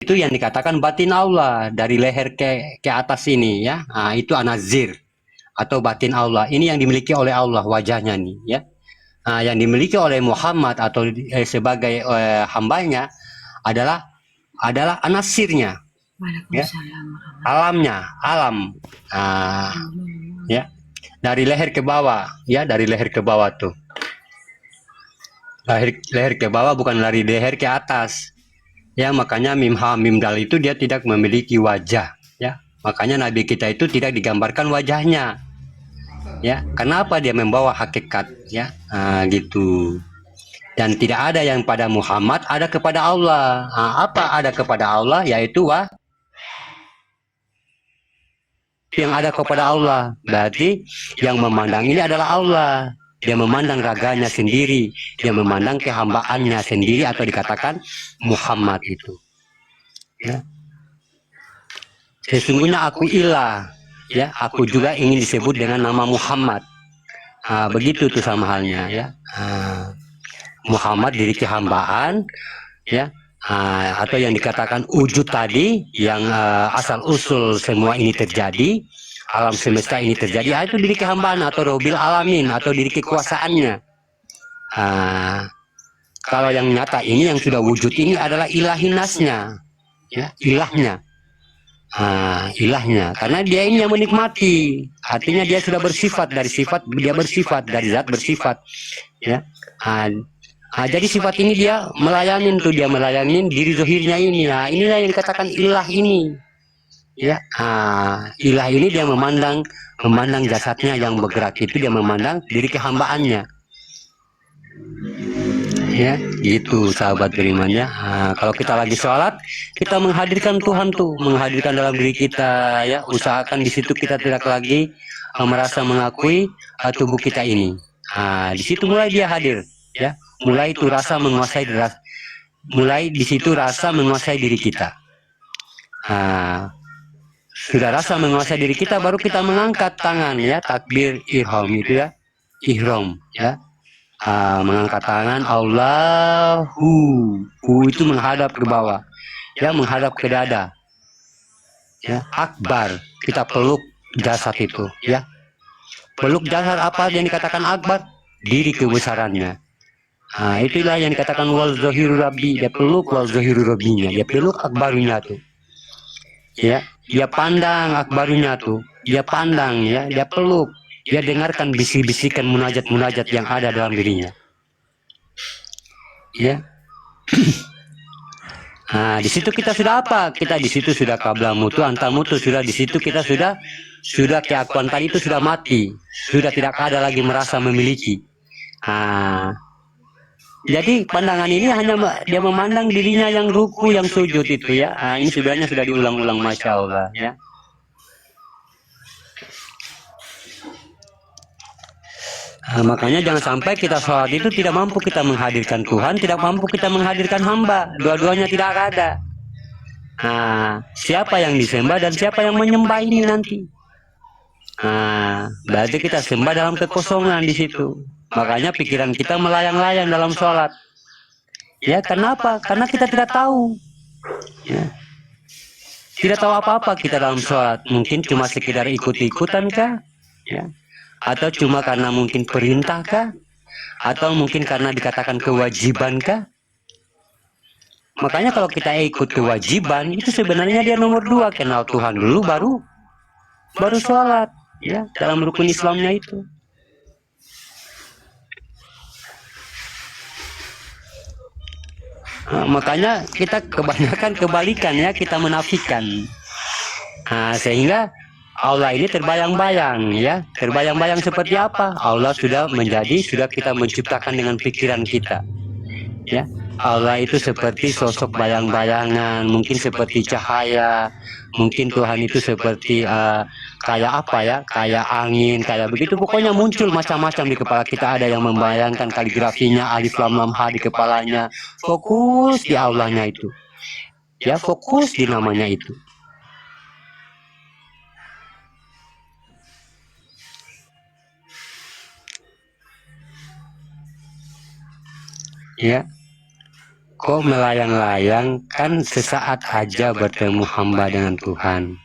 itu yang dikatakan batin Allah dari leher ke atas ini ya. Nah, itu anazir atau batin Allah. Ini yang dimiliki oleh Allah wajahnya nih ya. Nah, yang dimiliki oleh Muhammad atau sebagai hambanya adalah anasirnya ya. Alamnya, alam. Nah, ya. Dari leher ke bawah ya, dari leher ke bawah tuh. Leher ke bawah bukan dari leher ke atas. Ya, makanya mim ha mim dal itu dia tidak memiliki wajah ya. Makanya nabi kita itu tidak digambarkan wajahnya. Ya, kenapa dia membawa hakikat ya? Nah, gitu. Dan tidak ada yang pada Muhammad, ada kepada Allah. Nah, apa ada kepada Allah? Yaitu yang ada kepada Allah. Berarti yang memandang ini adalah Allah. Dia memandang raganya sendiri, dia memandang kehambaannya sendiri, atau dikatakan Muhammad itu ya. Sesungguhnya aku ilah ya, aku juga ingin disebut dengan nama Muhammad. Nah, begitu tuh sama halnya ya. Nah, Muhammad diri kehambaan ya. Atau yang dikatakan wujud tadi, yang asal usul semua ini terjadi, alam semesta ini terjadi, itu diri kehambaan atau robil alamin atau diri kekuasaannya. Kalau yang nyata ini, yang sudah wujud ini adalah ilahinasnya ya, ilahnya. Ilahnya, karena dia ini yang menikmati, artinya dia sudah bersifat, dari sifat dia bersifat, dari zat bersifat ya. Jadi sifat ini dia melayanin tuh, dia melayanin diri zohirnya ini. Nah, inilah yang dikatakan ilah ini ya. Ilah ini dia memandang jasadnya yang bergerak itu, dia memandang diri kehambaannya ya. Gitu sahabat beriman ya. Kalau kita lagi sholat, kita menghadirkan Tuhan tuh, menghadirkan dalam diri kita ya. Usahakan di situ kita tidak lagi merasa mengakui tubuh kita ini. Di situ mulai dia hadir ya. Mulai itu rasa menguasai, mulai di situ rasa menguasai diri kita. Sudah rasa menguasai diri kita, baru kita mengangkat tangan ya, takbir ihram itu ya, ihram ya. Mengangkat tangan, Allahu, itu menghadap ke bawah ya, menghadap ke dada ya. Akbar, kita peluk jasad itu ya. Peluk jasad apa yang dikatakan akbar? Diri kebesarannya. Itulah yang dikatakan wal zahiru rabbi, dia peluk wal zahiru rabbinya, dia peluk akbarunya tuh ya. Dia pandang akbarunya tuh, dia pandang ya, dia peluk, dia dengarkan bisik-bisikan munajat-munajat yang ada dalam dirinya ya. Di situ kita sudah apa? Kita di situ sudah kabla mutu, antamutu, sudah di situ kita sudah keakuan tadi itu sudah mati, sudah tidak ada lagi merasa memiliki. Jadi pandangan ini hanya dia memandang dirinya yang ruku, yang sujud itu ya. Ini sebenarnya sudah diulang-ulang, masya Allah ya. Makanya jangan sampai kita sholat itu tidak mampu kita menghadirkan Tuhan, tidak mampu kita menghadirkan hamba, dua-duanya tidak ada. Siapa yang disembah dan siapa yang menyembah ini nanti? Berarti kita sembah dalam kekosongan di situ. Makanya pikiran kita melayang-layang dalam sholat. Ya, kenapa? Karena kita tidak tahu. Ya. Tidak tahu apa-apa kita dalam sholat. Mungkin cuma sekedar ikut-ikutan kah? Ya. Atau cuma karena mungkin perintah kah? Atau mungkin karena dikatakan kewajiban kah? Makanya kalau kita ikut kewajiban, itu sebenarnya dia nomor 2, kenal Tuhan dulu baru sholat ya, dalam rukun Islamnya itu. Makanya kita kebanyakan kebalikan ya, kita menafikan. Sehingga Allah ini terbayang-bayang ya, terbayang-bayang seperti apa? Allah sudah kita menciptakan dengan pikiran kita ya. Allah itu seperti sosok bayang-bayangan, mungkin seperti cahaya, mungkin Tuhan itu seperti kayak apa ya, kayak angin, kayak begitu. Pokoknya muncul macam-macam di kepala kita. Ada yang membayangkan kaligrafinya alif lam lam ha di kepalanya. Fokus di Allahnya itu ya, fokus di namanya itu. Ya, kok melayang-layang, kan sesaat aja bertemu hamba dengan Tuhan.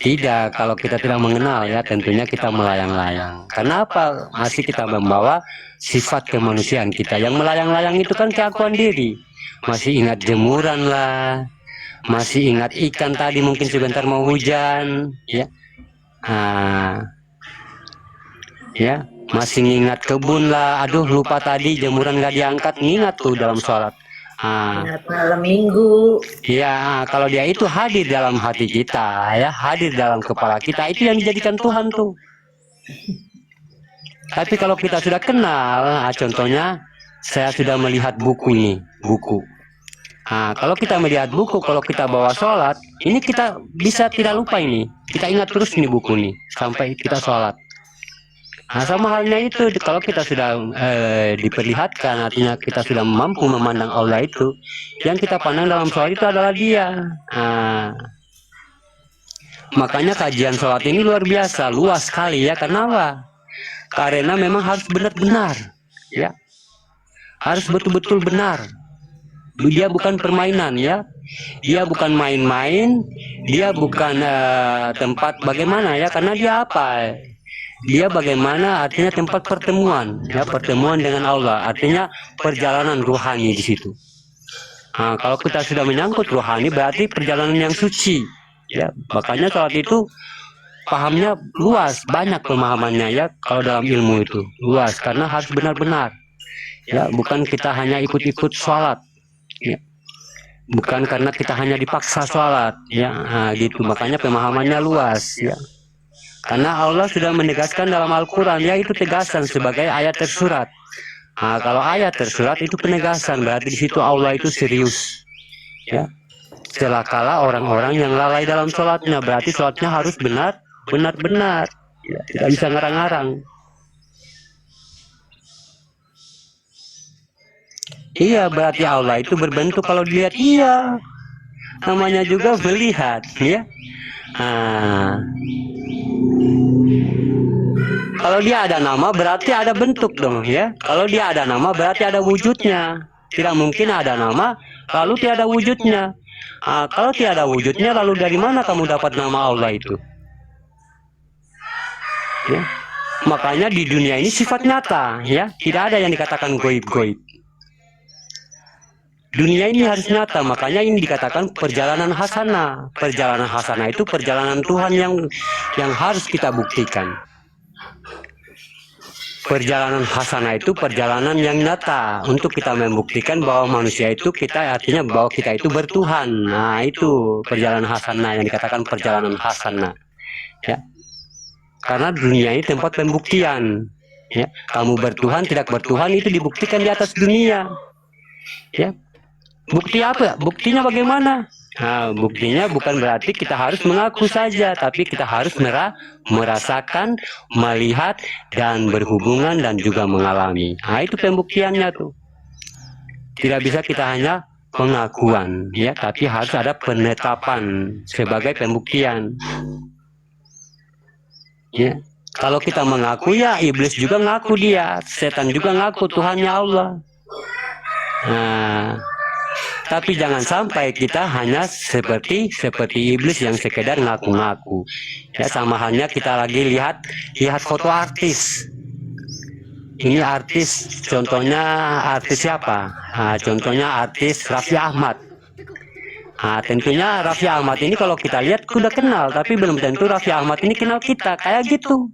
Tidak, kalau kita tidak mengenal ya tentunya kita melayang-layang. Kenapa? Masih kita membawa sifat kemanusiaan kita. Yang melayang-layang itu kan keakuan diri. Masih ingat jemuran lah, masih ingat ikan tadi mungkin sebentar mau hujan, ya. Ya, masih ingat kebun lah. Aduh lupa tadi jemuran gak diangkat, ingat tuh dalam sholat. Malam minggu. Ya, kalau dia itu hadir dalam hati kita, ya, hadir dalam kepala kita, itu yang dijadikan Tuhan tuh. Tapi kalau kita sudah kenal, contohnya saya sudah melihat buku nih, buku. Kalau kita melihat buku, kalau kita bawa sholat, ini kita bisa tidak lupa ini. Kita ingat terus nih buku nih, sampai kita sholat. Sama halnya itu, kalau kita sudah diperlihatkan, artinya kita sudah mampu memandang Allah itu, yang kita pandang dalam sholat itu adalah Dia. Makanya kajian sholat ini luar biasa, luas sekali ya. Kenapa? Karena memang harus benar-benar, ya, harus betul-betul benar. Dia bukan permainan ya, dia bukan main-main, dia bukan tempat bagaimana ya, karena dia apa? Dia bagaimana artinya tempat pertemuan, ya, pertemuan dengan Allah, artinya perjalanan rohani di situ. Kalau kita sudah menyangkut rohani berarti perjalanan yang suci, ya. Makanya sholat itu pahamnya luas, banyak pemahamannya ya. Kalau dalam ilmu itu luas karena harus benar-benar, ya, bukan kita hanya ikut-ikut sholat, ya. Bukan karena kita hanya dipaksa sholat, ya, gitu. Makanya pemahamannya luas, ya. Karena Allah sudah menegaskan dalam Al-Quran, yaitu tegasan sebagai ayat tersurat. Kalau ayat tersurat itu penegasan, berarti di situ Allah itu serius. Ya, celakalah orang-orang yang lalai dalam sholatnya, berarti sholatnya harus benar-benar. Ya, tidak bisa ngarang-ngarang. Iya, berarti Allah itu berbentuk kalau dilihat, iya. Namanya juga melihat, ya. Kalau dia ada nama berarti ada bentuk dong ya. Kalau dia ada nama berarti ada wujudnya. Tidak mungkin ada nama lalu tiada wujudnya. Kalau tiada wujudnya lalu dari mana kamu dapat nama Allah itu? Ya. Makanya di dunia ini sifat nyata ya. Tidak ada yang dikatakan goib-goib. Dunia ini harus nyata, makanya ini dikatakan perjalanan hasanah. Perjalanan hasanah itu perjalanan Tuhan yang harus kita buktikan. Perjalanan hasanah itu perjalanan yang nyata untuk kita membuktikan bahwa manusia itu kita, artinya bahwa kita itu bertuhan. Nah, itu perjalanan hasanah yang dikatakan perjalanan hasanah. Ya. Karena dunia ini tempat pembuktian. Ya. Kamu bertuhan, tidak bertuhan itu dibuktikan di atas dunia. Ya. Bukti apa? Buktinya bagaimana? Buktinya bukan berarti kita harus mengaku saja, tapi kita harus merasakan, melihat, dan berhubungan dan juga mengalami. Itu pembuktiannya tuh. Tidak bisa kita hanya pengakuan, ya, tapi harus ada penetapan sebagai pembuktian. Ya. Kalau kita mengaku ya iblis juga ngaku dia, setan juga ngaku Tuhannya Allah. Tapi jangan sampai kita hanya seperti iblis yang sekedar ngaku-ngaku. Ya, sama halnya kita lagi lihat foto artis. Ini artis, contohnya artis siapa? Contohnya artis Raffi Ahmad. Tentunya Raffi Ahmad ini kalau kita lihat sudah kenal, tapi belum tentu Raffi Ahmad ini kenal kita, kayak gitu.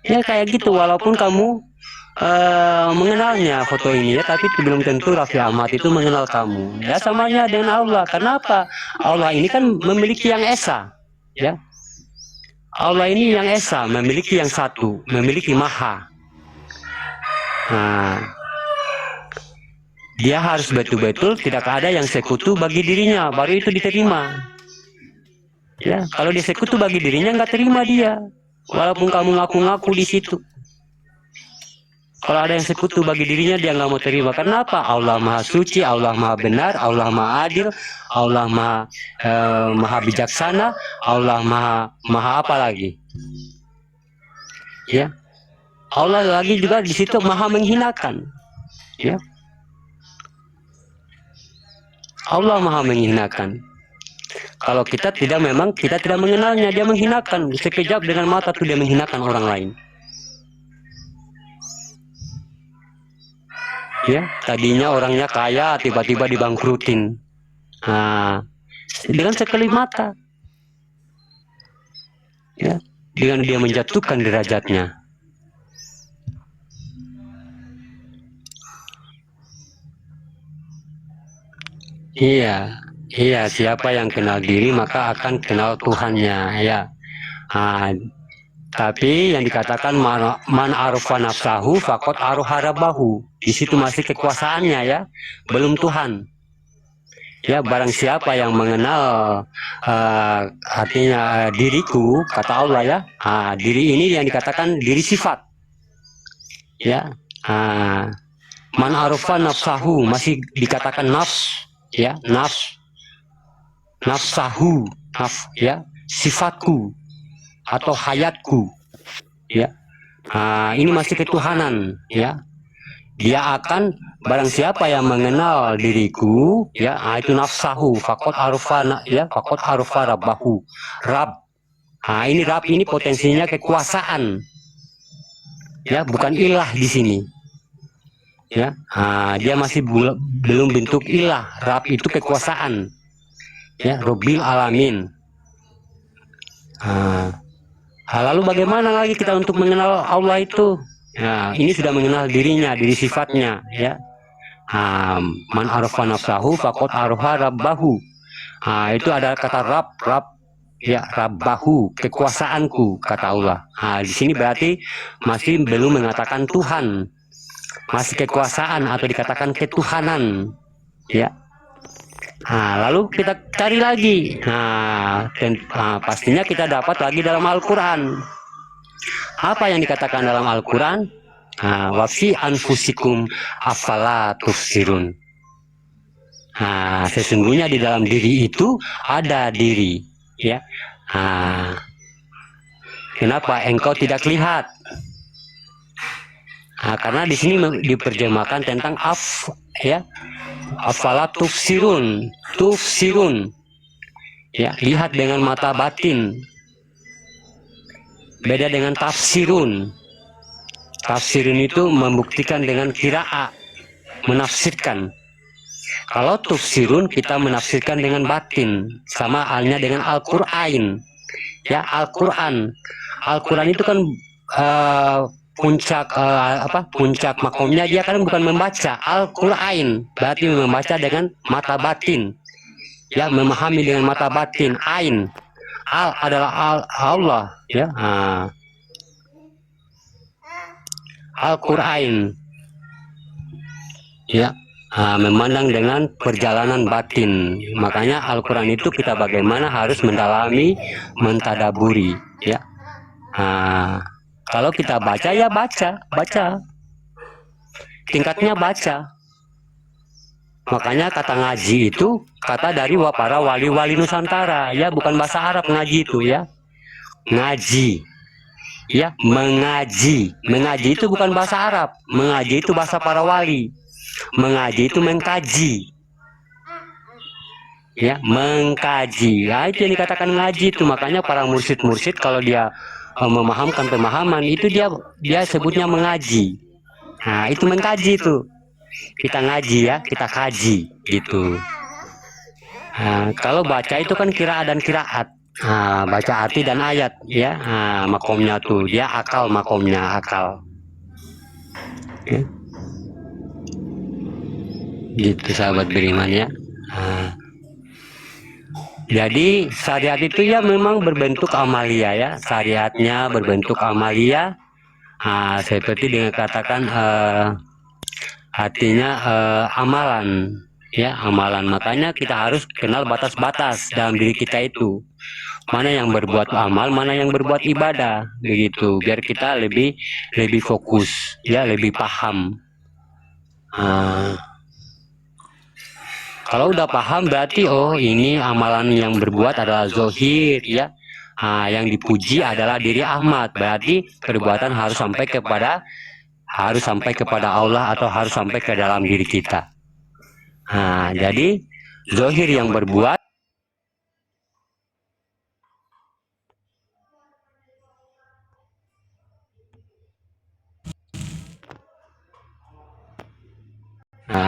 Ya kayak gitu, walaupun kamu mengenalnya foto ini ya, tapi belum tentu Raffi Ahmad itu mengenal kamu. Ya samanya dengan Allah. Kenapa? Allah ini kan memiliki yang esa, ya. Allah ini yang esa, memiliki yang satu, memiliki maha. Dia harus betul-betul tidak ada yang sekutu bagi dirinya, baru itu diterima. Ya, kalau dia sekutu bagi dirinya nggak terima dia, walaupun kamu ngaku-ngaku di situ. Kalau ada yang sekutu bagi dirinya dia nggak mau terima. Kenapa? Allah maha suci, Allah maha benar, Allah maha adil, Allah maha bijaksana, Allah maha apa lagi? Ya, Allah lagi juga di situ maha menghinakan. Ya. Allah maha menghinakan. Kalau kita tidak mengenalnya, dia menghinakan. Sekejap dengan mata tuh dia menghinakan orang lain. Ya, tadinya orangnya kaya, tiba-tiba dibangkrutin. Nah, dengan sekali mata. Ya, dengan dia menjatuhkan derajatnya. Iya, iya, siapa yang kenal diri maka akan kenal Tuhannya, ya. Nah, tapi yang dikatakan man arufa nafsahu fakot aruha rabbahu. Di situ masih kekuasaannya, ya, belum Tuhan. Ya, barang siapa yang mengenal artinya diriku, kata Allah, ya. Diri ini yang dikatakan diri sifat. Ya. Man arufa nafsahu masih dikatakan nafs, ya, nafsahu, ya, sifatku atau hayatku, ya. Ini masih ketuhanan, ya. Dia akan barang siapa yang mengenal diriku, ya, itu nafsahu fakot arufa, ya, fakot arufa rabbahu. Rab. Ini Rab ini potensinya kekuasaan. Ya, bukan ilah di sini. Ya, dia masih belum bentuk ilah. Rab itu kekuasaan. Ya, Rabbil alamin. Lalu bagaimana lagi kita untuk mengenal Allah itu? Ya, ini sudah mengenal dirinya, diri sifatnya, ya. Man arafa nafsahu faqad arafa rabbahu. Itu ada kata Rab, ya, Rabbahu, kekuasaanku, kata Allah. Di sini berarti masih belum mengatakan Tuhan, masih kekuasaan atau dikatakan ketuhanan, ya. Lalu kita cari lagi. Pastinya kita dapat lagi dalam Al-Quran. Apa yang dikatakan dalam Al-Quran? Wa fi anfusikum afala tubsirun. Sesungguhnya di dalam diri itu ada diri, ya. Kenapa engkau tidak lihat? Karena di sini diterjemahkan tentang ya, afala tubsirun, ya, lihat dengan mata batin. Beda dengan tafsirun. Tafsirun itu membuktikan dengan qiraah, menafsirkan. Kalau tafsirun kita menafsirkan dengan batin, sama halnya dengan Al-Qur'an. Ya, Al-Qur'an. Al-Qur'an itu kan puncak makomnya dia kan bukan membaca. Al-Qur'an berarti membaca dengan mata batin. Ya, memahami dengan mata batin. Ain. Al adalah Allah, ya. Al-Qur'an, ya, memandang dengan perjalanan batin. Makanya Al-Quran itu kita bagaimana harus mendalami, mentadaburi, ya. Kalau kita baca, ya baca, tingkatnya baca. Makanya kata ngaji itu kata dari para wali-wali Nusantara, ya, bukan bahasa Arab ngaji itu, ya. Ngaji, ya, mengaji itu bukan bahasa Arab. Mengaji itu bahasa para wali. Mengaji itu mengkaji, ya, mengkaji. Itu yang dikatakan ngaji itu. Makanya para mursyid kalau dia memahamkan pemahaman itu dia sebutnya mengaji. Itu mengkaji itu. Kita ngaji, ya, kita kaji gitu. Kalau baca itu kan qiraah dan qiraat. Baca arti dan ayat, ya. Makomnya tuh dia akal, makomnya akal, ya. Gitu sahabat beriman, ya. Jadi syariat itu ya memang berbentuk amalia, ya. Syariatnya berbentuk amalia. Seperti dengan katakan artinya amalan, ya, amalan. Makanya kita harus kenal batas-batas dalam diri kita itu. Mana yang berbuat amal, mana yang berbuat ibadah, begitu. Biar kita lebih fokus, ya, lebih paham. Kalau udah paham berarti oh ini amalan yang berbuat adalah zohir, ya. Yang dipuji adalah diri Ahmad. Berarti perbuatan harus sampai kepada Allah atau harus sampai ke dalam diri kita. Jadi zohir yang berbuat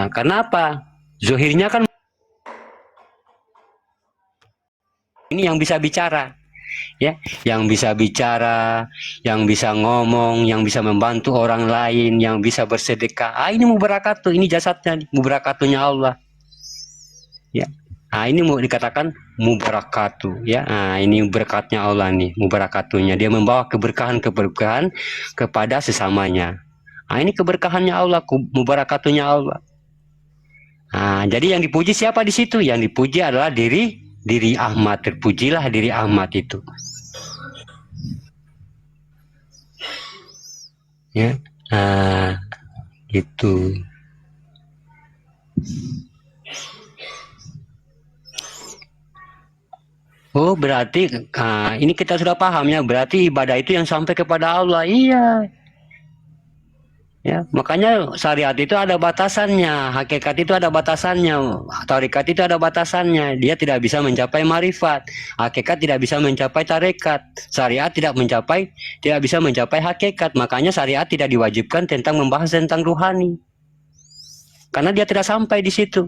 karena apa? Zohirnya kan ini yang bisa bicara, ya, yang bisa bicara, yang bisa ngomong, yang bisa membantu orang lain, yang bisa bersedekah. Ini mubarakatuh, ini jasadnya, mubarakatuhnya Allah. Ya. Ini mau dikatakan mubarakatuh, ya. Ini berkatnya Allah nih, mubarakatuhnya. Dia membawa keberkahan kepada sesamanya. Ini keberkahannya Allah, mubarakatuhnya Allah. Jadi yang dipuji siapa di situ? Yang dipuji adalah diri Ahmad. Terpujilah diri Ahmad itu. Ya. Gitu. Oh, berarti ini kita sudah paham ya. Berarti ibadah itu yang sampai kepada Allah. Iya. Ya, makanya syariat itu ada batasannya, hakikat itu ada batasannya, tarekat itu ada batasannya. Dia tidak bisa mencapai marifat, hakikat tidak bisa mencapai tarekat, syariat tidak bisa mencapai hakikat. Makanya syariat tidak diwajibkan tentang membahas tentang ruhani, karena dia tidak sampai di situ.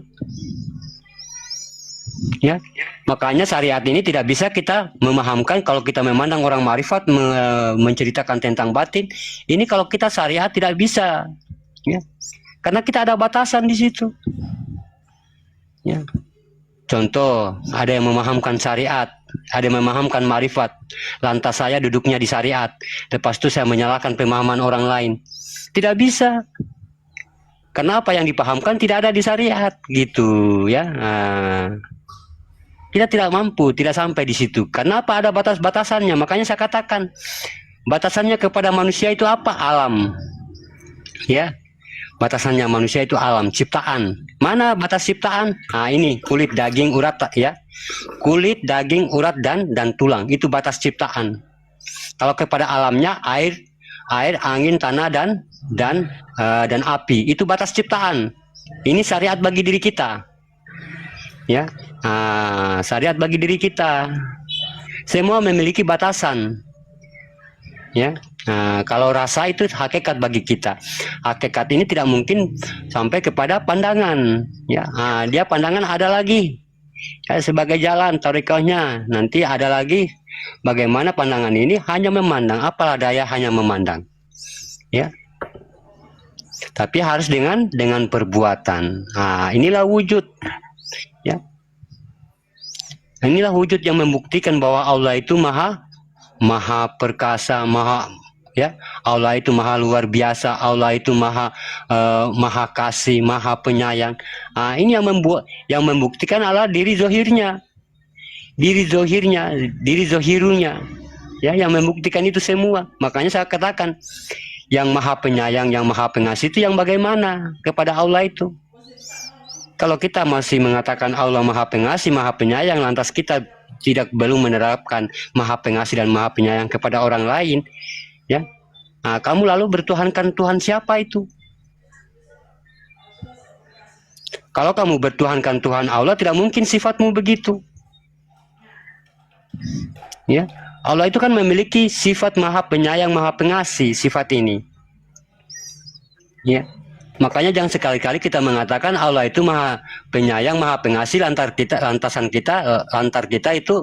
Ya, makanya syariat ini tidak bisa kita memahamkan kalau kita memandang orang marifat menceritakan tentang batin. Ini kalau kita syariat tidak bisa, ya, karena kita ada batasan di situ. Ya, contoh, ada yang memahamkan syariat, ada yang memahamkan marifat, lantas saya duduknya di syariat, lepas itu saya menyalahkan pemahaman orang lain. Tidak bisa. Karena apa yang dipahamkan tidak ada di syariat, gitu, ya. Kita tidak mampu, tidak sampai di situ. Karena apa? Ada batas-batasannya. Makanya saya katakan, batasannya kepada manusia itu apa? Alam. Ya, batasannya manusia itu alam, ciptaan. Mana batas ciptaan? Ini kulit, daging, urat, ya. Kulit, daging, urat dan tulang. Itu batas ciptaan. Kalau kepada alamnya air, angin, tanah dan api. Itu batas ciptaan. Ini syariat bagi diri kita. Ya, syariat bagi diri kita. Semua memiliki batasan. Ya, kalau rasa itu hakikat bagi kita. Hakikat ini tidak mungkin sampai kepada pandangan. Ya, dia pandangan ada lagi. Ya, sebagai jalan tarikahnya. Nanti ada lagi. Bagaimana pandangan ini hanya memandang. Apalah daya hanya memandang. Ya. Tapi harus dengan perbuatan. Inilah wujud. Ya, inilah wujud yang membuktikan bahwa Allah itu maha perkasa, ya, Allah itu maha luar biasa, Allah itu maha kasih, maha penyayang. Ini yang membuktikan adalah diri zohirnya, diri zohirunya, ya, yang membuktikan itu semua. Makanya saya katakan, yang maha penyayang, yang maha pengasih itu yang bagaimana kepada Allah itu. Kalau kita masih mengatakan Allah maha pengasih, maha penyayang, lantas kita belum menerapkan maha pengasih dan maha penyayang kepada orang lain, ya, kamu lalu bertuhankan Tuhan siapa itu? Kalau kamu bertuhankan Tuhan Allah, tidak mungkin sifatmu begitu. Ya, Allah itu kan memiliki sifat maha penyayang, maha pengasih, sifat ini. Ya. Makanya jangan sekali-kali kita mengatakan Allah itu maha penyayang, maha pengasih, lantar kita itu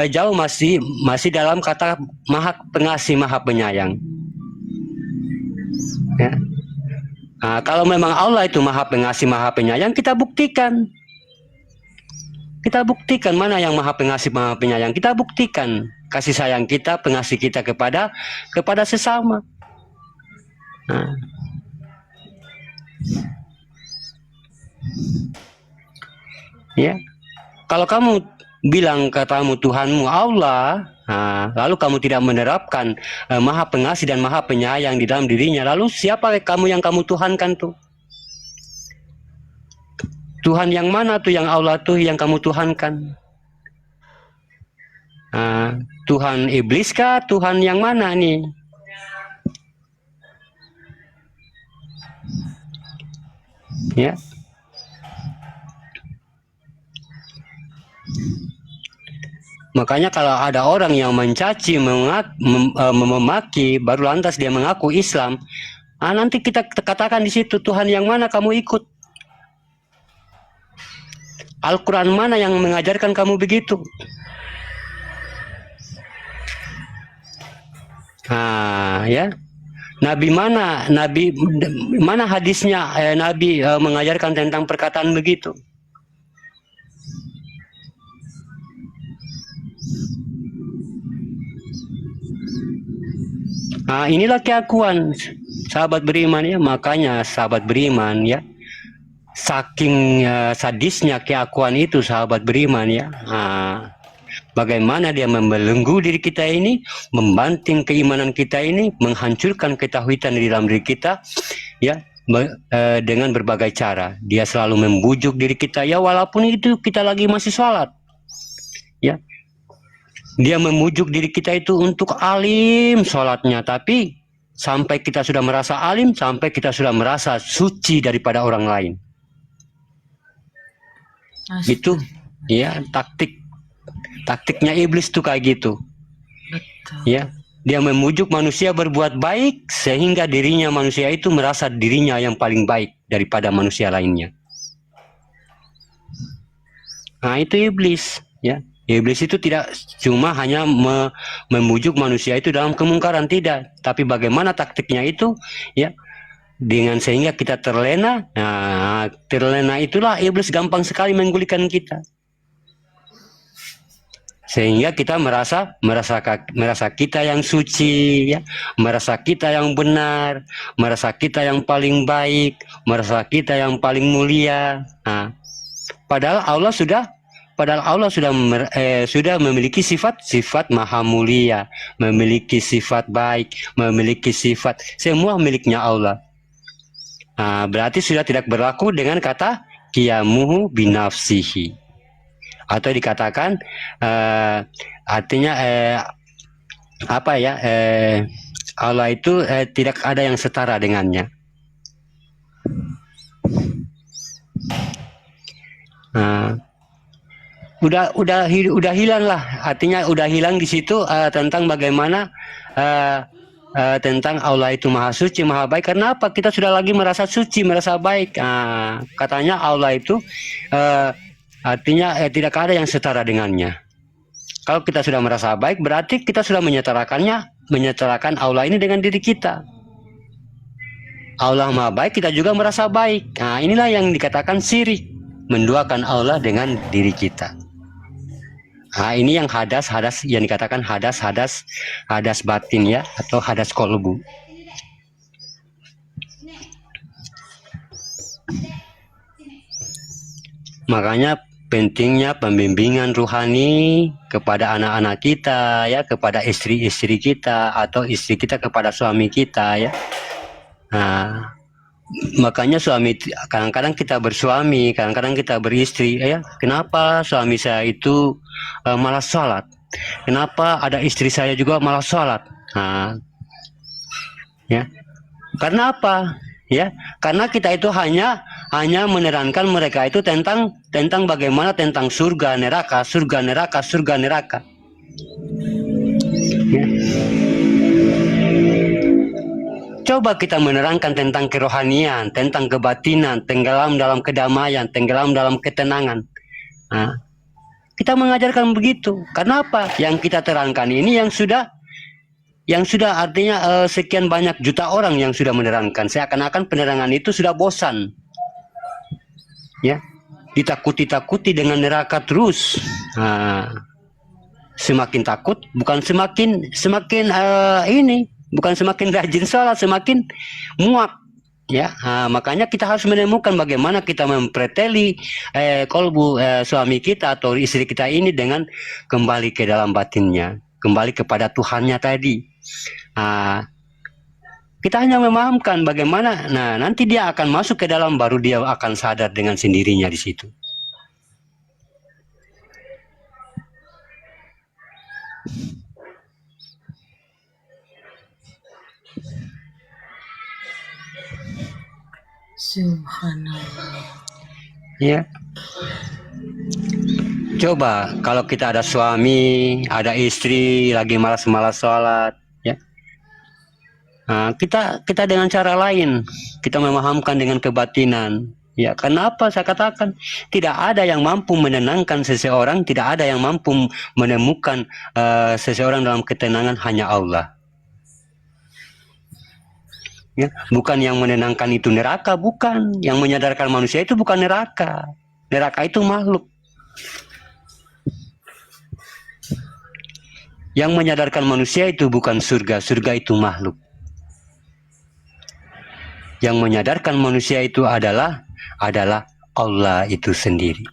jauh masih dalam kata maha pengasih, maha penyayang. Ya. Kalau memang Allah itu maha pengasih, maha penyayang, kita buktikan. Kita buktikan mana yang maha pengasih, maha penyayang. Kita buktikan kasih sayang kita, pengasih kita kepada sesama. Ya, kalau kamu bilang katamu Tuhanmu Allah, lalu kamu tidak menerapkan maha pengasih dan maha penyayang di dalam dirinya, lalu siapa kamu yang kamu tuhankan tuh? Tuhan yang mana tuh yang Allah tuh yang kamu tuhankan? Tuhan iblis kah? Tuhan yang mana nih? Ya. Makanya kalau ada orang yang mencaci, memaki, baru lantas dia mengaku Islam, nanti kita katakan di situ, Tuhan yang mana kamu ikut? Al-Quran mana yang mengajarkan kamu begitu? Ya. Nabi mana hadisnya Nabi mengajarkan tentang perkataan begitu? Inilah keakuan sahabat beriman ya. Makanya sahabat beriman ya, saking sadisnya keakuan itu sahabat beriman ya. Bagaimana dia membelenggu diri kita ini, membanting keimanan kita ini, menghancurkan ketauhidan di dalam diri kita ya, dengan berbagai cara. Dia selalu membujuk diri kita ya, walaupun itu kita lagi masih sholat ya. Dia memujuk diri kita itu untuk alim sholatnya, tapi sampai kita sudah merasa alim, sampai kita sudah merasa suci daripada orang lain. Itu ya taktiknya iblis tuh kayak gitu. Betul. Ya, dia memujuk manusia berbuat baik sehingga dirinya manusia itu merasa dirinya yang paling baik daripada manusia lainnya. Itu iblis ya. Iblis itu tidak cuma hanya memujuk manusia itu dalam kemungkaran, tidak, tapi bagaimana taktiknya itu ya, dengan sehingga kita terlena. Terlena itulah iblis gampang sekali menggulingkan kita, sehingga kita merasa kita yang suci ya, merasa kita yang benar, merasa kita yang paling baik, merasa kita yang paling mulia. Padahal Allah sudah memiliki sifat maha mulia, memiliki sifat baik, memiliki sifat semua miliknya Allah. Berarti sudah tidak berlaku dengan kata qiyamuhu binafsihi, atau dikatakan artinya apa ya, Allah itu tidak ada yang setara dengannya. Udah hilang lah, artinya udah hilang di situ tentang bagaimana tentang Allah itu maha suci, maha baik. Karena apa? Kita sudah lagi merasa suci, merasa baik. Katanya Allah itu artinya tidak ada yang setara dengannya. Kalau kita sudah merasa baik, berarti kita sudah menyetarakan Allah ini dengan diri kita. Allah maha baik, kita juga merasa baik. Inilah yang dikatakan syirik, menduakan Allah dengan diri kita. Ini yang hadas yang dikatakan hadas batin ya, atau hadas kolbu. Makanya pentingnya pembimbingan ruhani kepada anak-anak kita ya, kepada istri-istri kita, atau istri kita kepada suami kita ya. Makanya suami, kadang-kadang kita bersuami, kadang-kadang kita beristri ya. Kenapa suami saya itu malas sholat? Kenapa ada istri saya juga malas sholat? Ya, karena apa? Ya, karena kita itu hanya menerangkan mereka itu tentang bagaimana, tentang surga neraka. Ya. Coba kita menerangkan tentang kerohanian, tentang kebatinan, tenggelam dalam kedamaian, tenggelam dalam ketenangan. Kita mengajarkan begitu. Karena apa? Yang kita terangkan ini yang sudah artinya sekian banyak juta orang yang sudah menerangkan. Seakan-akan penerangan itu sudah bosan. Ya, ditakuti dengan neraka terus. Semakin takut, bukan semakin bukan semakin rajin sholat, semakin muak ya. Makanya kita harus menemukan bagaimana kita mempreteli kolbu suami kita atau istri kita ini dengan kembali ke dalam batinnya, kembali kepada Tuhannya tadi. Kita hanya memahamkan bagaimana, nanti dia akan masuk ke dalam, baru dia akan sadar dengan sendirinya di situ. Subhanallah. Ya. Coba kalau kita ada suami, ada istri lagi malas-malas sholat, ya. Nah, kita dengan cara lain, kita memahamkan dengan kebatinan. Ya, kenapa saya katakan tidak ada yang mampu menenangkan seseorang, tidak ada yang mampu menemukan seseorang dalam ketenangan, hanya Allah. Ya, bukan yang menenangkan itu neraka, bukan. Yang menyadarkan manusia itu bukan neraka. Neraka itu makhluk. Yang menyadarkan manusia itu bukan surga, surga itu makhluk. Yang menyadarkan manusia itu adalah Allah itu sendiri.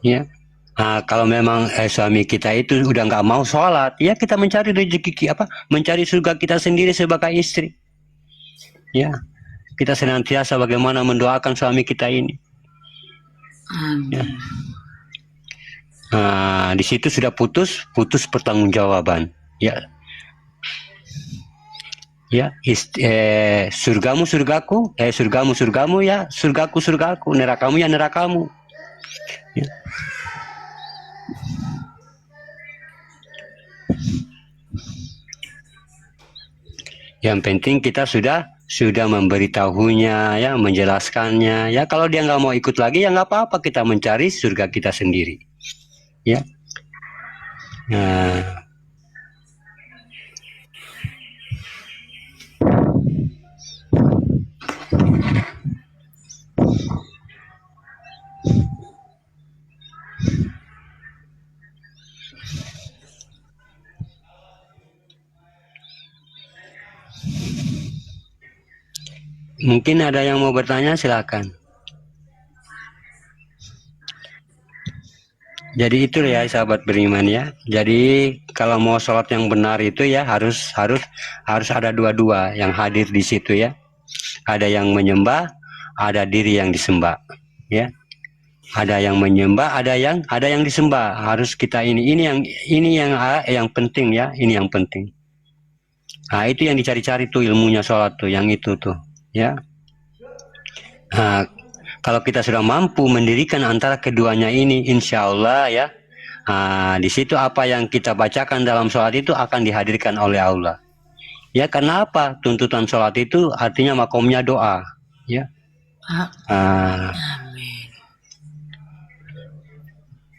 Ya. Nah, kalau memang suami kita itu udah nggak mau sholat, ya kita mencari rezeki mencari surga kita sendiri sebagai istri. Ya, kita senantiasa bagaimana mendoakan suami kita ini. Ya. Nah, di situ sudah putus pertanggungjawaban. Ya, ya, surgamu surgaku, surgamu surgamu, ya surgaku surgaku, nerakamu ya nerakamu. Ya. Yang penting kita sudah memberitahunya, ya, menjelaskannya. Ya, kalau dia nggak mau ikut lagi, ya nggak apa-apa, kita mencari surga kita sendiri. Ya. Nah. Mungkin ada yang mau bertanya, silakan. Jadi itu ya sahabat beriman, ya. Jadi kalau mau sholat yang benar itu ya harus ada dua-dua yang hadir di situ, ya. Ada yang menyembah, ada diri yang disembah, ya. Ada yang menyembah, ada yang disembah. Harus kita ini yang penting, ya. Ini yang penting. Nah, itu yang dicari-cari tuh ilmunya sholat tuh, yang itu tuh, ya. Nah, kalau kita sudah mampu mendirikan antara keduanya ini, insya Allah, ya, di situ apa yang kita bacakan dalam sholat itu akan dihadirkan oleh Allah. Ya, karena apa? Tuntutan sholat itu artinya makomnya doa, ya.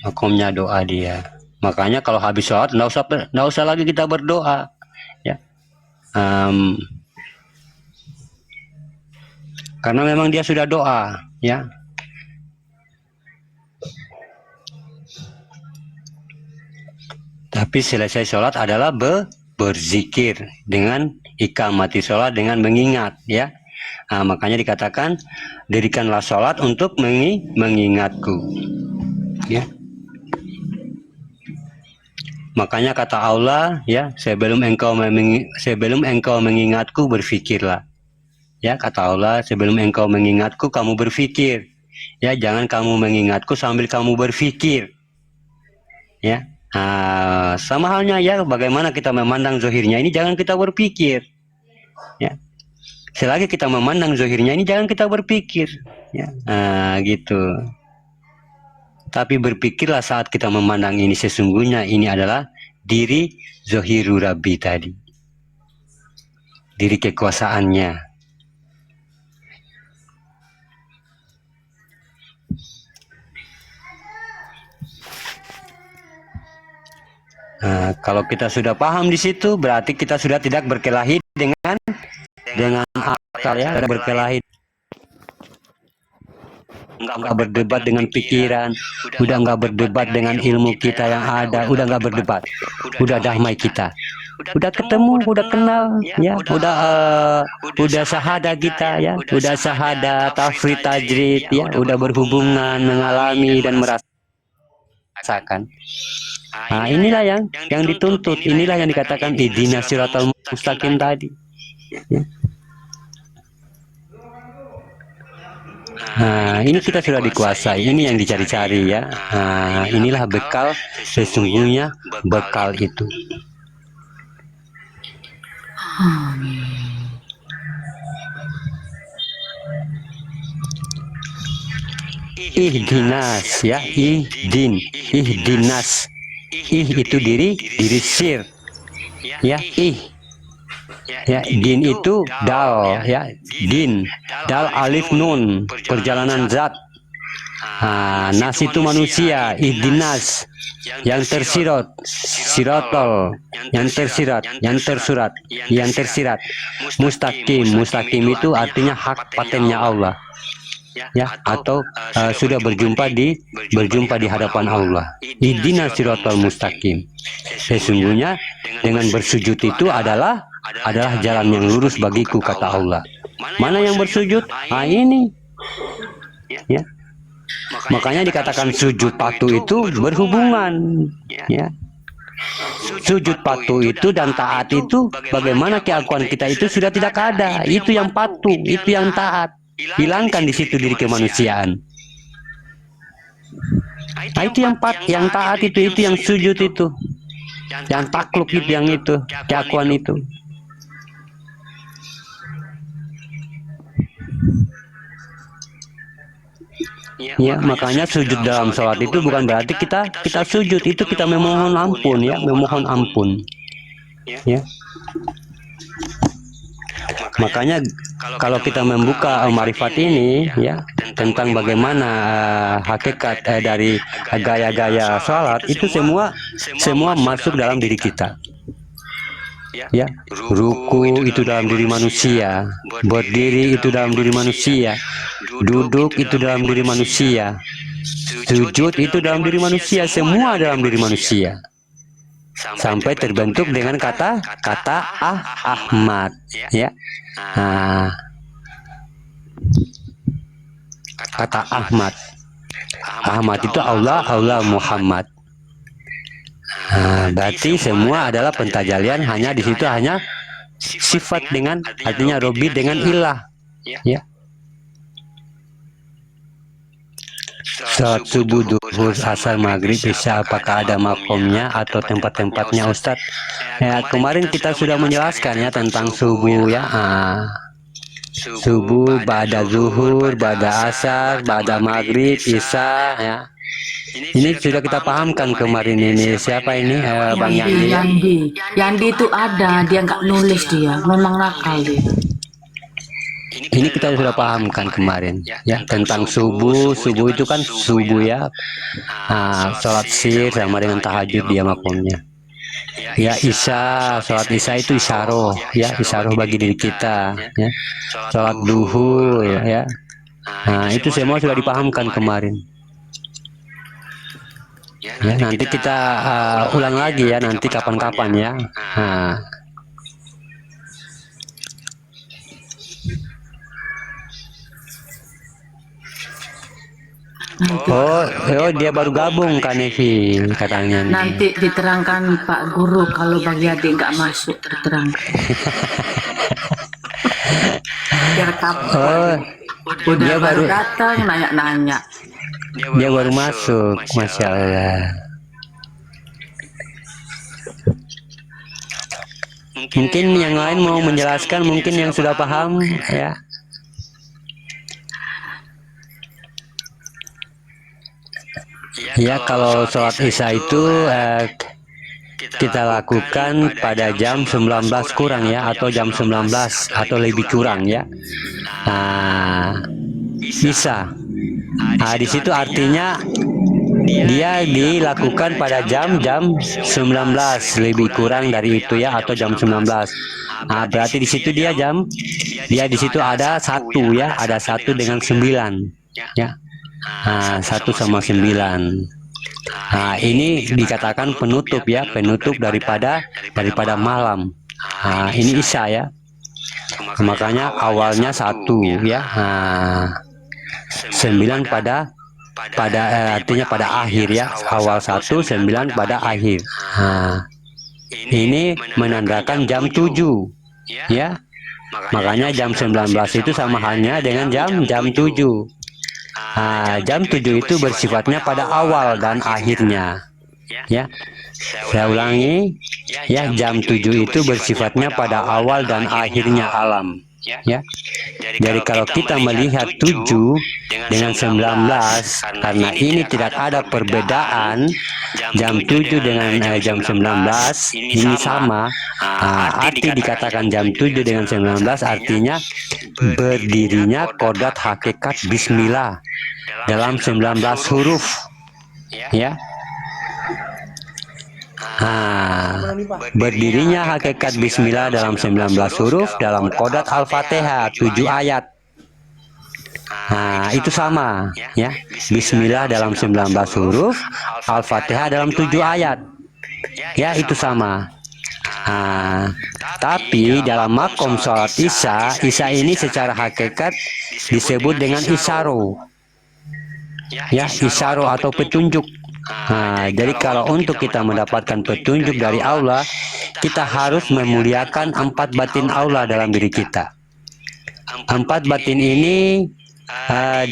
Makomnya doa dia. Makanya kalau habis sholat nggak usah lagi kita berdoa, ya. Karena memang dia sudah doa, ya. Tapi selesai sholat adalah berzikir dengan iqamati sholat, dengan mengingat, ya. Nah, makanya dikatakan dirikanlah sholat untuk mengingatku, ya. Makanya kata Allah, ya, sebelum engkau mengingatku, berfikirlah. Ya, kata Allah, sebelum engkau mengingatku, kamu berfikir. Ya, jangan kamu mengingatku sambil kamu berfikir. Ya, sama halnya, ya, bagaimana kita memandang zohirnya ini, jangan kita berpikir. Ya, selagi kita memandang zohirnya ini, jangan kita berpikir. Ya, gitu. Tapi berpikirlah saat kita memandang ini, sesungguhnya ini adalah diri zohiru Rabbi tadi, diri kekuasaannya. Nah, kalau kita sudah paham di situ, berarti kita sudah tidak berkelahi dengan akal, ya, berkelahi, nggak berdebat dengan pikiran, udah nggak berdebat dengan ilmu kita yang ada, udah nggak berdebat, udah damai kita, udah ketemu, udah kenal, ya, udah sahada kita, ya, udah sahada tafrid tajrid, ya, udah berhubungan, mengalami dan merasakan. Nah, inilah yang dituntut, inilah yang dikatakan ihdinas siratal mustaqim tadi. Ya. Nah, ini kita sudah dikuasai, ini yang dicari-cari ya. Nah, inilah bekal, sesungguhnya bekal itu. Ihdinas ya, ihdinas. Itu diri sir. Ya, ya, din itu dal ya, din, dal alif nun, perjalanan zat. Nas itu manusia, ihdinas, yang tersirat, sirotol, yang tersirat, yang tersurat, yang tersirat. Mustaqim, mustaqim itu artinya hak patennya Allah. Ya, atau sudah berjumpa di hadapan Allah. Ihdinas siratal mustaqim. Sesungguhnya dengan bersujud itu adalah jalan yang lurus bagiku, kata Allah. Mana yang bersujud? Ini. Ya. Makanya dikatakan sujud patuh itu berhubungan. Ya. Sujud patuh itu dan taat itu, bagaimana keakuan kita itu sudah tidak ada. Itu yang patuh, itu yang taat. Hilangkan di situ diri kemanusiaan. Itu yang taat itu yang sujud itu, yang takluk itu, yang itu keakuan itu. Ya, makanya sujud dalam sholat itu bukan berarti kita sujud, itu kita memohon ampun ya, memohon ampun. Ya. Makanya kalau kita membuka marifat ini ya, tentang bagaimana hakikat dari gaya-gaya sholat itu semua masuk dalam diri kita. Ya, ruku itu dalam diri manusia, berdiri itu dalam diri manusia, duduk itu dalam diri manusia, sujud itu dalam diri manusia, semua dalam diri manusia. Sampai terbentuk dengan kata Ahmad ya. Kata Ahmad itu Allah Muhammad. Berarti semua adalah pentajalian, hanya di situ hanya sifat dengan artinya Robi dengan ilah ya. Salat subuh, duhur, asar, maghrib, isya, apakah ada makomnya atau tempat-tempatnya, Ustadz? Ya, kemarin kita sudah menjelaskan ya tentang subuh ya. Subuh, ba'da zuhur, ba'da asar, ba'da maghrib, isya ya. Ini sudah kita pahamkan kemarin ini. Siapa ini? Bang Yandi. Yandi itu ada, dia nggak nulis, dia memang nakal dia. Ini kita sudah pahamkan kemarin ya tentang subuh itu kan subuh ya, sholat sir sama dengan tahajud dia makomnya ya. Isya, sholat isya itu isyaroh ya, isyaroh bagi diri kita ya. Sholat duhur ya. Itu semua sudah dipahamkan kemarin ya. Nanti kita ulang lagi ya, nanti kapan-kapan ya. Oh, dia baru gabung kan Evi katanya. Nanti diterangkan Pak Guru kalau bagi adik nggak masuk, diterangkan. Biar kapal. Dia baru datang nanya-nanya. Dia baru masuk, Masya Allah. Mungkin yang lain mau menjelaskan, mungkin yang sudah paham ya. Ya, kalau sholat isya itu kita lakukan pada jam 19 kurang ya, atau jam 19 atau lebih kurang ya. Isya. Di situ artinya dia dilakukan pada jam 19 lebih kurang dari itu ya, atau jam 19. Berarti di situ dia di situ ada 1 ya, ada 1 dengan 9 ya. 1 sama 9. Ini dikatakan penutup ya, penutup daripada malam. Ini isya ya. Makanya awalnya 1 ya. 9 pada artinya pada akhir ya. Awal 1, 9 pada akhir. Ini menandakan jam 7 ya. Makanya jam 19 itu sama halnya dengan jam 7. Jam 7 itu bersifatnya pada awal dan akhirnya. Ya, saya ulangi. Ya, jam 7 itu bersifatnya pada awal dan akhirnya alam. Ya. Jadi kalau kita melihat 7 dengan 19, karena ini tidak ada perbedaan, jam 7 dengan jam 19 ini sama. Arti dikatakan jam 7 dengan 19 artinya berdirinya kodat hakikat Bismillah dalam 19 huruf. Ya. Berdirinya hakikat Bismillah dalam 19 huruf dalam kodat Al-Fatihah 7 ayat. Itu sama ya. Bismillah dalam 19 huruf, Al-Fatihah dalam 7 ayat. Ya, itu sama. Tapi dalam makom sholat Isya ini secara hakikat disebut dengan isyaro. Ya, isyaro atau petunjuk. Jadi kalau untuk kita mendapatkan petunjuk dari Allah, kita harus memuliakan 4 batin Allah dalam diri kita. 4 batin ini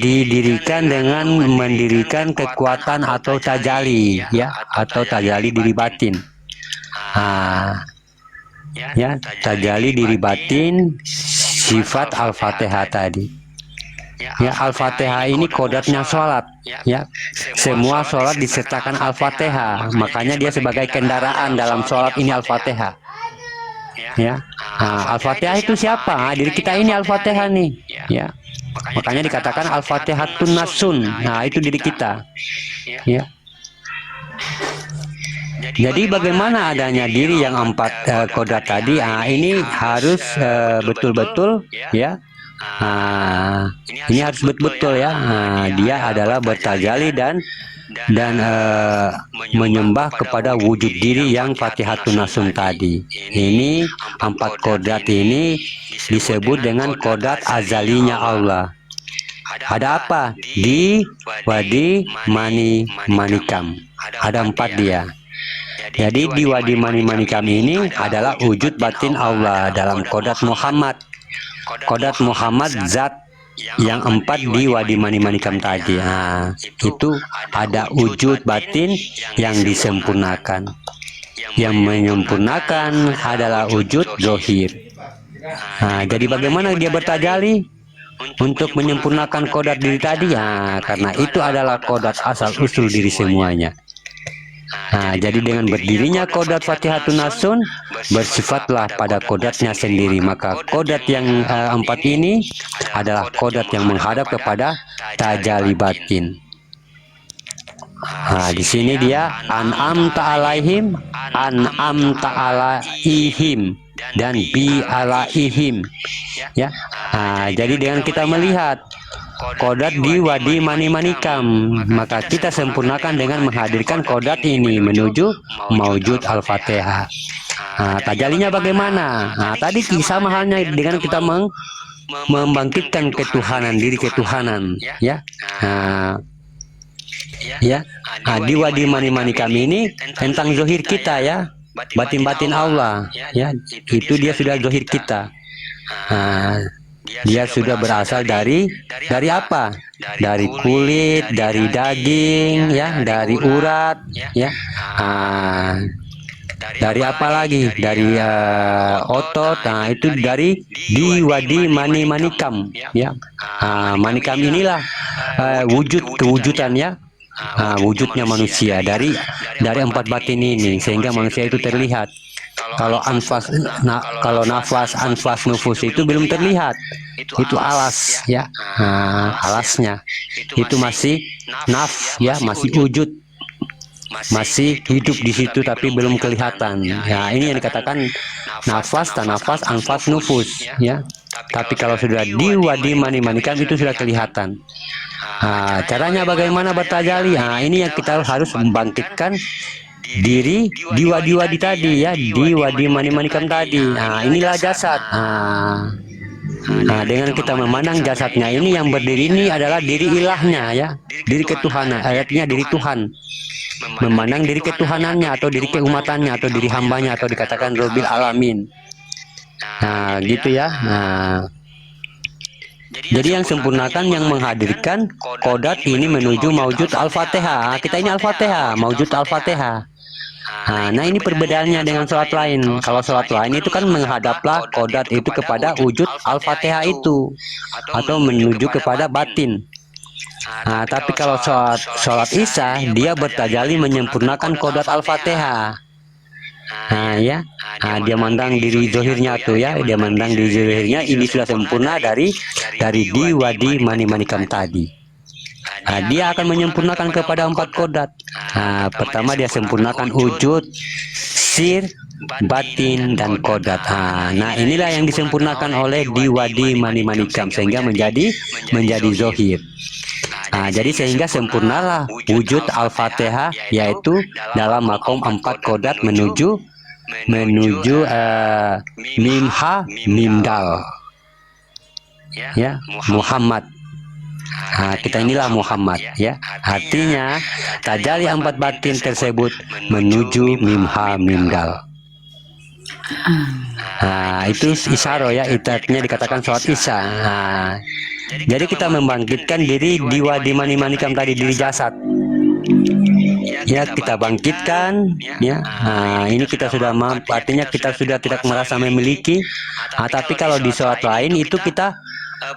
didirikan dengan mendirikan kekuatan atau tajali, ya, atau tajali diri batin. Ya, tajali diri batin sifat Al-Fatihah tadi. Ya, Al-Fatihah ini kodatnya sholat. Ya, semua sholat disertakan Al-Fatihah. Makanya dia sebagai kendaraan dalam sholat ini Al-Fatihah. Ya, Al-Fatihah itu siapa? Diri kita ini Al-Fatihah nih. Ya, makanya dikatakan Al-Fatihatun Nasun. Itu diri kita. Ya. Jadi bagaimana adanya diri yang 4 kodat tadi? Ini harus betul-betul ya. Ini harus betul-betul ya. Dia adalah bertajali dan menyembah kepada wujud diri yang Fatihatun Nasun tadi. Ini 4 kodat ini disebut dengan kodat azalinya Allah. Ada apa? Di, Wadi, Mani, Manikam. Ada 4 dia. Jadi di Wadi Mani Manikam ini adalah wujud batin Allah dalam kodat Muhammad. Kodat Muhammad zat yang 4 di Wadi Mani Manikam tadi. Itu ada wujud batin yang disempurnakan. Yang menyempurnakan adalah wujud zohir. Jadi bagaimana dia bertajali untuk menyempurnakan kodat diri tadi? Karena itu adalah kodat asal usul diri semuanya. Jadi dengan berdirinya kodat Fatihatun Nasun, bersifatlah pada kodatnya sendiri. Maka kodat yang 4 ini adalah kodat yang menghadap kepada tajali batin. Di sini dia an'amta alaihim, dan bi alaihim. Ya. Jadi dengan kita melihat kodat di Wadi Mani Manikam, maka kita sempurnakan dengan menghadirkan kodat ini menuju maujud Al-Fatihah. Tajalinya bagaimana? Tadi sama halnya dengan kita membangkitkan ketuhanan, diri ketuhanan, ya. Di Wadi Mani Manikam ini tentang zohir kita, ya, batin-batin Allah, ya, itu dia sudah zohir kita. Dia sudah berasal dari apa? Dari kulit, dari daging, ya, dari urat, ya. Dari apa lagi? Dari otot. Itu dari di Wadi Mani Manikam, ya. Manikam inilah kewujudan, ya. Wujudnya manusia dari 4 batin ini, sehingga manusia itu terlihat. Kalau nafas, anfas, nufus itu belum terlihat. Itu alas, ya. Alasnya itu masih ya, masih wujud, masih hidup di situ tapi belum kelihatan. Ya, ini yang dikatakan nafas, tanafas, anfas, nufus, ya. Tapi kalau sudah di Wadi Mani Manikam itu sudah kelihatan. Caranya bagaimana bertajali? Ini yang kita harus membangkitkan diri di wadi-wadi tadi, ya, di Wadi Mani Manikam tadi. Inilah jasad. Dengan kita memandang jasadnya ini, yang berdiri ini adalah diri ilahnya, ya, diri ketuhanan, artinya diri Tuhan. Memandang diri ketuhanannya atau diri keumatannya atau diri hambanya, atau dikatakan Rabbil Alamin. Gitu ya. Jadi yang sempurnakan yang menghadirkan kodat ini menuju maujud Al-Fatihah. Kita ini Al-Fatihah, maujud Al-Fatihah. Nah ini perbedaannya dengan sholat lain. Kalau sholat lain itu kan menghadaplah kodat itu kepada wujud Al-Fatihah itu, atau menuju kepada batin. Tapi kalau sholat Isya, dia bertajali menyempurnakan kodat Al-Fatihah. Dia mandang diri zohirnya tuh ya, dia mandang diri zohirnya ini sudah sempurna dari di wadi mani-manikam tadi. Dia akan menyempurnakan kepada 4 kodat. Pertama dia sempurnakan wujud, sir, batin, dan kodat. Nah inilah yang disempurnakan oleh di wadi mani-manikam sehingga menjadi zohir. Jadi sehingga sempurnalah wujud Al-Fatihah, yaitu dalam makom 4 kodat menuju mim ha mim dal, ya, Muhammad. Kita inilah Muhammad, ya. Artinya tajali 4 batin tersebut menuju mim ha mim dal. Itu isyaro ya, itu artinya dikatakan sholat Isya. Jadi kita membangkitkan diri di wadi mani-manikam tadi, diri jasad. Ya, kita bangkitkan, ya. Ini kita sudah mampu, artinya kita sudah tidak merasa memiliki. Tapi kalau di sholat lain itu kita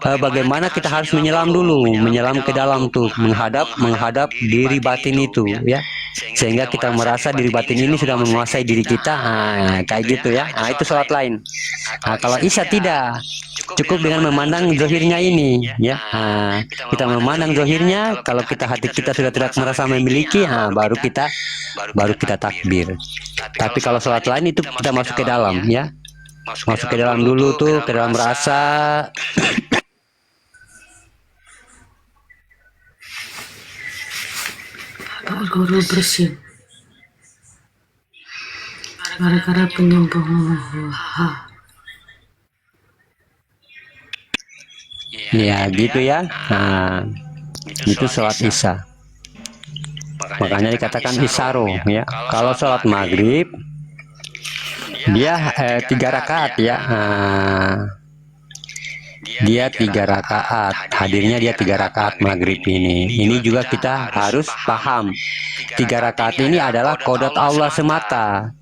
bagaimana kita harus menyelam dulu, menyelam ke dalam tuh, menghadap diri batin itu, ya. Sehingga kita merasa diri batin ini sudah menguasai diri kita. Kayak gitu ya. Itu sholat lain. Kalau Isya tidak, cukup dengan memandang zohirnya ini, ya. Kita memandang zohirnya. Kalau hati kita sudah tidak merasa memiliki, baru kita takbir. Tapi kalau sholat lain itu kita masuk ke dalam, ya. Masuk ke dalam dulu tuh, ke dalam rasa. Pak Guru bersin gara-gara penyembuhan. Ya gitu ya. Itu sholat Isya. Makanya dikatakan isyaro, ya. Kalau sholat maghrib dia 3 rakaat, ya. Dia 3 rakaat, hadirnya dia 3 rakaat maghrib ini. Ini juga kita harus paham. 3 rakaat ini adalah kodat Allah semata.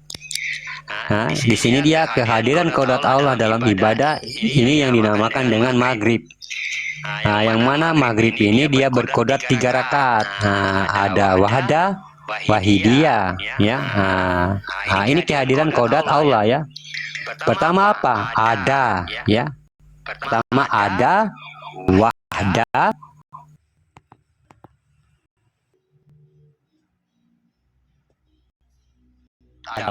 Di sini dia kehadiran kodat Allah dalam ibadah ini yang dinamakan dengan maghrib. Yang mana maghrib ini dia berkodat 3 rakaat. Ada wahda, wahidiyah, ya. Ini kehadiran kodat Allah, ya. Pertama apa? Ada, ya. Pertama ada wahda,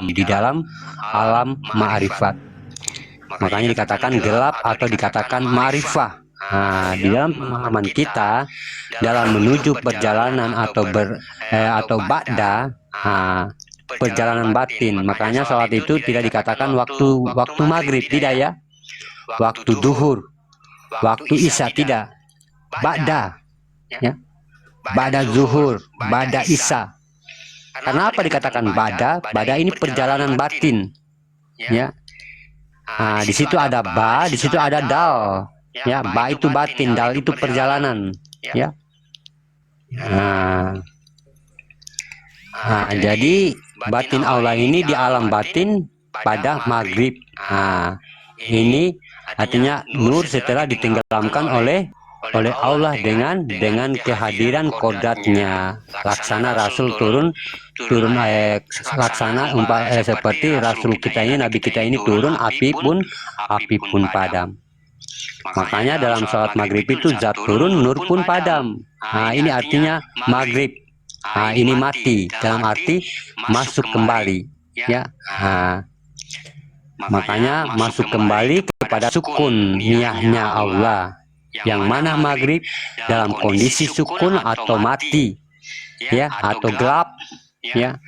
di dalam alam ma'rifat. Makanya dikatakan gelap atau dikatakan ma'rifah. Di dalam pemahaman kita dalam menuju perjalanan atau ba'da, perjalanan batin. Makanya sholat itu tidak dikatakan waktu maghrib, tidak ya. Waktu duhur, waktu Isya tidak. Ba'da, ya. Ba'da zuhur, ba'da Isya. Kenapa dikatakan ba'da? Ba'da ini perjalanan batin, ya. Di situ ada ba, di situ ada dal, ya. Ba itu batin, dal itu perjalanan, ya. Jadi batin Allah ini di alam batin pada maghrib. Ini artinya nur setelah ditenggelamkan oleh Allah dengan kehadiran kodatnya. Laksana Rasul turun laksana seperti Rasul kita ini, Nabi kita ini turun, api pun padam. Makanya dalam sholat maghrib itu zat turun, nur pun padam. Ini artinya maghrib. Ini mati, dalam arti masuk kembali, ya. Makanya masuk kembali kepada sukun, niyahnya Allah, yang mana maghrib dalam kondisi sukun atau mati, ya, atau gelap, ya,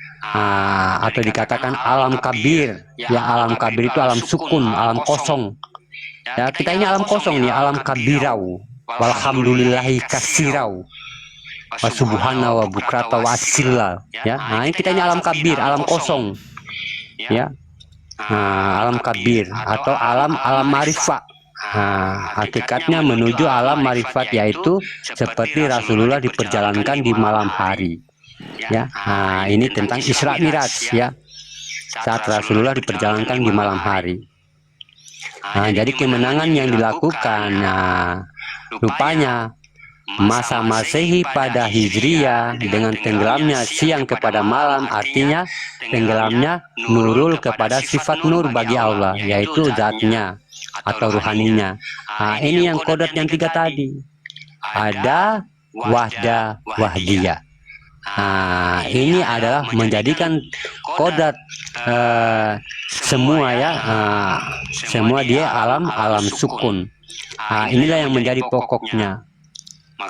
atau dikatakan alam kabir, ya. Alam kabir itu alam sukun, alam kosong, ya. Kita ini alam kosong nih, alam kabirau, walhamdulillahi kasirau, wa subhana wa bukrata wa asilla, ya. Ini kita ini alam kabir, alam kosong, ya. Alam kabir atau alam marifah. Hakikatnya menuju alam marifat, yaitu seperti Rasulullah diperjalankan di malam hari. Ya, ini tentang Isra Miraj ya. Saat Rasulullah diperjalankan di malam hari. Jadi kemenangan yang dilakukan, rupanya masa Masehi pada Hijriyah dengan tenggelamnya siang kepada malam, artinya tenggelamnya nurul kepada sifat nur bagi Allah, yaitu zatnya atau ruhaninya. Ini yang kodat yang 3 tadi. Ada wahda wahdiyah. Ini adalah menjadikan kodat semua ya, semua dia alam sukun. Inilah yang menjadi pokoknya.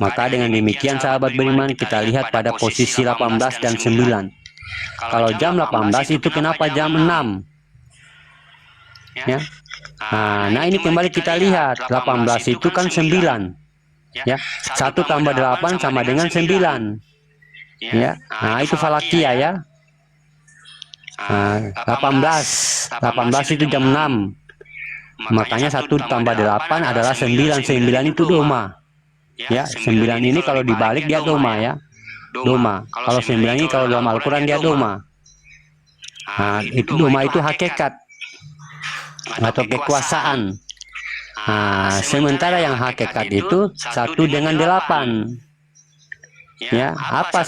Maka dengan demikian sahabat beriman, kita lihat pada posisi 18 dan 9. Kalau jam 18 itu kenapa jam 6? Ya. Nah ini kembali kita lihat, 18 itu kan 9. Ya. 1 tambah 8 sama dengan 9. Ya. Itu falakia ya. 18 itu jam 6. Makanya 1 tambah 8 adalah 9. 9 itu doma. Ya, 9 ini kalau dibalik dia doma ya. Doma. Kalau 9 ini kalau dalam Al-Quran dia doma. Itu doma itu hakikat atau kekuasaan. Sementara yang hakikat itu 1 dengan 8. Ya, apa